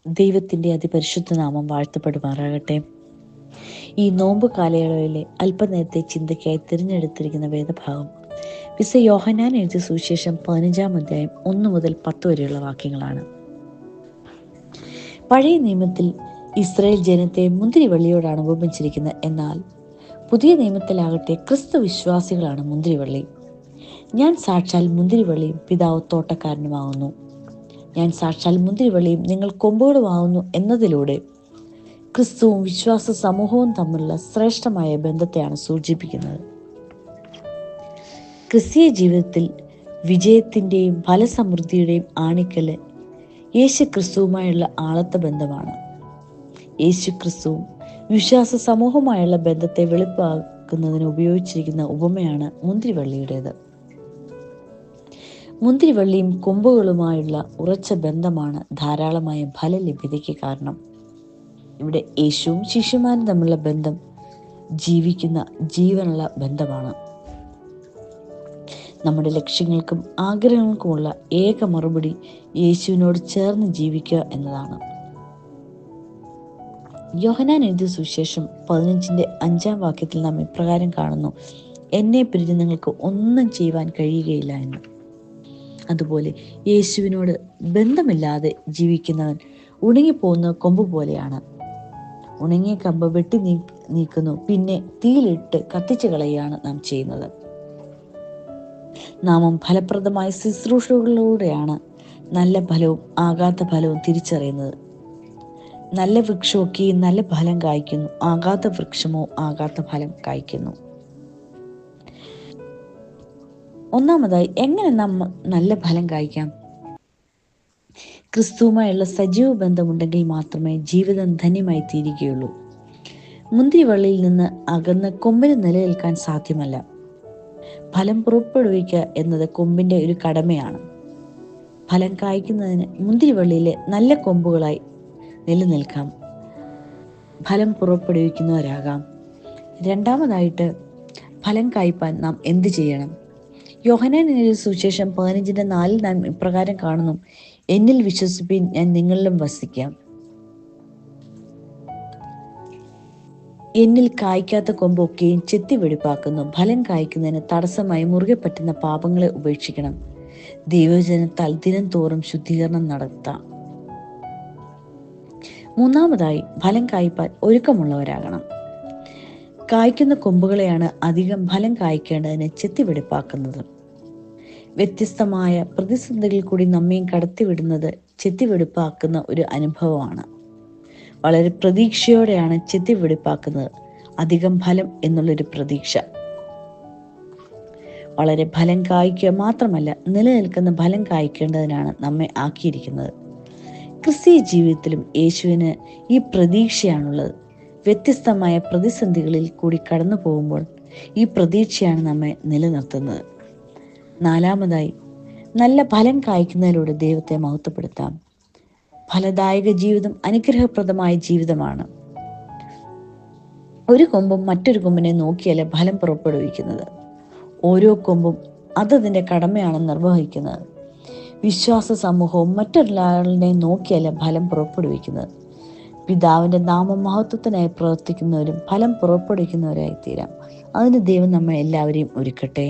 ദൈവത്തിൻ്റെ അതിപരിശുദ്ധ നാമം വാഴ്ത്തപ്പെടുമാറാകട്ടെ. ഈ നോമ്പ് കാലയളവിലെ അല്പനേരത്തെ ചിന്തയ്ക്കായി തിരഞ്ഞെടുത്തിരിക്കുന്ന വേദഭാഗം വിശുദ്ധ യോഹന്നാൻ എഴുതിയ സുവിശേഷം 15-ാം അധ്യായം 1 മുതൽ 10 വരെയുള്ള വാക്യങ്ങളാണ്. പഴയ നിയമത്തിൽ ഇസ്രായേൽ ജനത്തെ മുന്തിരിവള്ളിയോടാണ് ഉപമിച്ചിരിക്കുന്നത്. എന്നാൽ പുതിയ നിയമത്തിലാകട്ടെ ക്രിസ്തു വിശ്വാസികളാണ് മുന്തിരിവള്ളി. ഞാൻ സാക്ഷാൽ മുന്തിരിവള്ളിയും പിതാവ് തോട്ടക്കാരനുമാകുന്നു. ഞാൻ സാക്ഷാൽ മുന്തിരിവള്ളിയും നിങ്ങൾ കൊമ്പുകളുമാകുന്നു എന്നതിലൂടെ ക്രിസ്തുവും വിശ്വാസ സമൂഹവും തമ്മിലുള്ള ശ്രേഷ്ഠമായ ബന്ധത്തെയാണ് സൂചിപ്പിക്കുന്നത്. ക്രിസ്തീയ ജീവിതത്തിൽ വിജയത്തിൻ്റെയും ഫലസമൃദ്ധിയുടെയും ആണിക്കല് യേശു ക്രിസ്തുവുമായുള്ള ആളത്ത ബന്ധമാണ്. യേശു ക്രിസ്തുവും വിശ്വാസ സമൂഹവുമായുള്ള ബന്ധത്തെ വെളിപ്പാക്കുന്നതിന് ഉപയോഗിച്ചിരിക്കുന്ന ഉപമയാണ് മുന്തിരിവള്ളിയുടേത്. മുന്തിരിവള്ളിയും കൊമ്പുകളുമായുള്ള ഉറച്ച ബന്ധമാണ് ധാരാളമായ ഫലലഭ്യതയ്ക്ക് കാരണം. ഇവിടെ യേശുവും ശിഷ്യന്മാരും തമ്മിലുള്ള ബന്ധം ജീവിക്കുന്ന ജീവനുള്ള ബന്ധമാണ്. നമ്മുടെ ലക്ഷ്യങ്ങൾക്കും ആഗ്രഹങ്ങൾക്കുമുള്ള ഏക മറുപടി യേശുവിനോട് ചേർന്ന് ജീവിക്കുക എന്നതാണ്. യോഹന്നാൻ എഴുതിയ സുവിശേഷം 15-ന്റെ 5-ാം നാം ഇപ്രകാരം കാണുന്നു: എന്നെ പിരിഞ്ഞ് നിങ്ങൾക്ക് ഒന്നും ചെയ്യുവാൻ കഴിയുകയില്ല എന്ന്. അതുപോലെ യേശുവിനോട് ബന്ധമില്ലാതെ ജീവിക്കുന്നവൻ ഉണങ്ങിപ്പോകുന്ന കൊമ്പ് പോലെയാണ്. ഉണങ്ങിയ കമ്പ് വെട്ടി നീക്കുന്നു, പിന്നെ തീയിലിട്ട് കത്തിച്ചു കളയുകയാണ് നാം ചെയ്യുന്നത്. നാമം ഫലപ്രദമായ ശുശ്രൂഷകളിലൂടെയാണ് നല്ല ഫലവും ആകാത്ത ഫലവും തിരിച്ചറിയുന്നത്. നല്ല വൃക്ഷമൊക്കെ നല്ല ഫലം കായ്ക്കുന്നു, ആകാത്ത വൃക്ഷമോ ആകാത്ത ഫലം കായ്ക്കുന്നു. ഒന്നാമതായി, എങ്ങനെ നാം നല്ല ഫലം കായ്ക്കാം? ക്രിസ്തുവുമായുള്ള സജീവ ബന്ധമുണ്ടെങ്കിൽ മാത്രമേ ജീവിതം ധന്യമായി തീരുകയുള്ളൂ. മുന്തിരിവള്ളിയിൽ നിന്ന് അകന്ന് കൊമ്പിന് നിലനിൽക്കാൻ സാധ്യമല്ല. ഫലം പുറപ്പെടുവിക്കുക എന്നത് കൊമ്പിന്റെ ഒരു കടമയാണ്. ഫലം കായ്ക്കുന്നതിന് മുന്തിരിവള്ളിയിലെ നല്ല കൊമ്പുകളായി നിലനിൽക്കാം, ഫലം പുറപ്പെടുവിക്കുന്നവരാകാം. രണ്ടാമതായിട്ട്, ഫലം കായ്പാൻ നാം എന്ത് ചെയ്യണം? യോഹന്നാൻ എഴുതിയ സുവിശേഷം 15-ന്റെ 4 നാം ഇപ്രകാരം കാണുന്നു: എന്നിൽ വിശ്വസിപ്പിൻ, ഞാൻ നിങ്ങളിലും വസിക്കാം. എന്നിൽ കായ്ക്കാത്ത കൊമ്പൊക്കെയും ചെത്തി വെടിപ്പാക്കുന്നു. ഫലം കായ്ക്കുന്നതിന് തടസ്സമായി മുറുകെ പറ്റുന്ന പാപങ്ങളെ ഉപേക്ഷിക്കണം. ദൈവവചനത്താൽ ദിനം തോറും ശുദ്ധീകരണം നടത്താം. മൂന്നാമതായി, ഫലം കായ്പാൻ ഒരുക്കമുള്ളവരാകണം. കായ്ക്കുന്ന കൊമ്പുകളെയാണ് അധികം ഫലം കായ്ക്കേണ്ടതിന് ചെത്തി വെടിപ്പാക്കുന്നത്. വ്യത്യസ്തമായ പ്രതിസന്ധികളിൽ കൂടി നമ്മയും കടത്തിവിടുന്നത് ചെത്തി വെടിപ്പാക്കുന്ന ഒരു അനുഭവമാണ്. വളരെ പ്രതീക്ഷയോടെയാണ് ചെത്തി വെടിപ്പാക്കുന്നത്, അധികം ഫലം എന്നുള്ളൊരു പ്രതീക്ഷ. വളരെ ഫലം കായ്ക്കുക മാത്രമല്ല, നിലനിൽക്കുന്ന ഫലം കായ്ക്കേണ്ടതിനാണ് നമ്മെ ആക്കിയിരിക്കുന്നത്. ക്രിസ്തീയ ജീവിതത്തിലും യേശുവിന് ഈ പ്രതീക്ഷയാണുള്ളത്. വ്യത്യസ്തമായ പ്രതിസന്ധികളിൽ കൂടി കടന്നു പോകുമ്പോൾ ഈ പ്രതീക്ഷയാണ് നമ്മെ നിലനിർത്തുന്നത്. നാലാമതായി, നല്ല ഫലം കായ്ക്കുന്നതിലൂടെ ദൈവത്തെ മഹത്വപ്പെടുത്താം. ഫലദായക ജീവിതം അനുഗ്രഹപ്രദമായ ജീവിതമാണ്. ഒരു കൊമ്പും മറ്റൊരു കൊമ്പിനെ നോക്കിയല്ല ഫലം പുറപ്പെടുവിക്കുന്നത്. ഓരോ കൊമ്പും അതതിൻ്റെ കടമയാണ് നിർവഹിക്കുന്നത്. വിശ്വാസ സമൂഹവും മറ്റൊരാളിനെ നോക്കിയല്ല ഫലം പുറപ്പെടുവിക്കുന്നത്. പിതാവിൻ്റെ നാമമഹത്വത്തിനായി പ്രവർത്തിക്കുന്നവരും ഫലം പുറപ്പെടുവിക്കുന്നവരായി തീരാം. അതിന് ദൈവം നമ്മെ എല്ലാവരെയും ഒരുക്കട്ടെ.